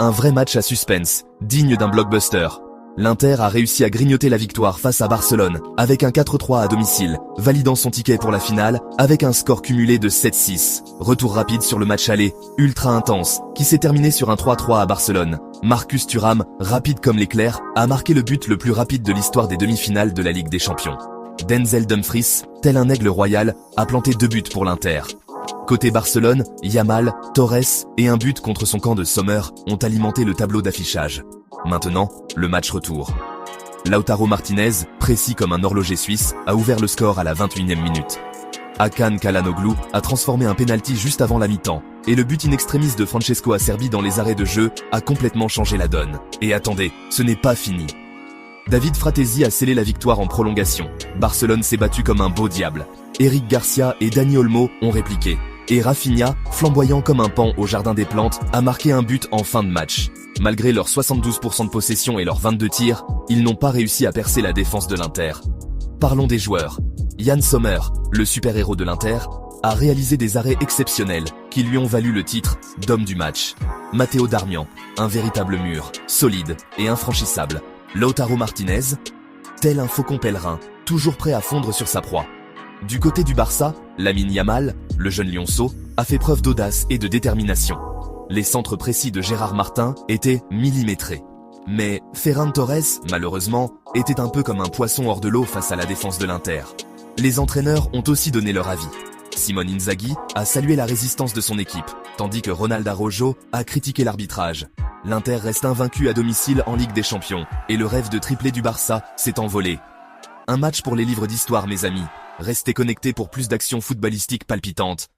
Un vrai match à suspense, digne d'un blockbuster. L'Inter a réussi à grignoter la victoire face à Barcelone, avec un 4-3 à domicile, validant son ticket pour la finale, avec un score cumulé de 7-6. Retour rapide sur le match aller, ultra intense, qui s'est terminé sur un 3-3 à Barcelone. Marcus Thuram, rapide comme l'éclair, a marqué le but le plus rapide de l'histoire des demi-finales de la Ligue des Champions. Denzel Dumfries, tel un aigle royal, a planté 2 buts pour l'Inter. Côté Barcelone, Yamal, Torres et un but contre son camp de Sommer ont alimenté le tableau d'affichage. Maintenant, le match retour. Lautaro Martinez, précis comme un horloger suisse, a ouvert le score à la 21e minute. Hakan Çalhanoğlu a transformé un penalty juste avant la mi-temps, et le but in extremis de Francesco Acerbi dans les arrêts de jeu a complètement changé la donne. Et attendez, ce n'est pas fini. David Fratesi a scellé la victoire en prolongation. Barcelone s'est battu comme un beau diable. Eric Garcia et Dani Olmo ont répliqué. Et Rafinha, flamboyant comme un paon au jardin des plantes, a marqué un but en fin de match. Malgré leurs 72% de possession et leurs 22 tirs, ils n'ont pas réussi à percer la défense de l'Inter. Parlons des joueurs. Yann Sommer, le super-héros de l'Inter, a réalisé des arrêts exceptionnels qui lui ont valu le titre d'homme du match. Matteo Darmian, un véritable mur, solide et infranchissable. Lautaro Martinez, tel un faucon pèlerin, toujours prêt à fondre sur sa proie. Du côté du Barça, Lamine Yamal, le jeune lionceau, a fait preuve d'audace et de détermination. Les centres précis de Gérard Martin étaient millimétrés. Mais Ferran Torres, malheureusement, était un peu comme un poisson hors de l'eau face à la défense de l'Inter. Les entraîneurs ont aussi donné leur avis. Simone Inzaghi a salué la résistance de son équipe, tandis que Ronald Araujo a critiqué l'arbitrage. L'Inter reste invaincu à domicile en Ligue des Champions, et le rêve de triplé du Barça s'est envolé. Un match pour les livres d'histoire, mes amis. Restez connectés pour plus d'actions footballistiques palpitantes.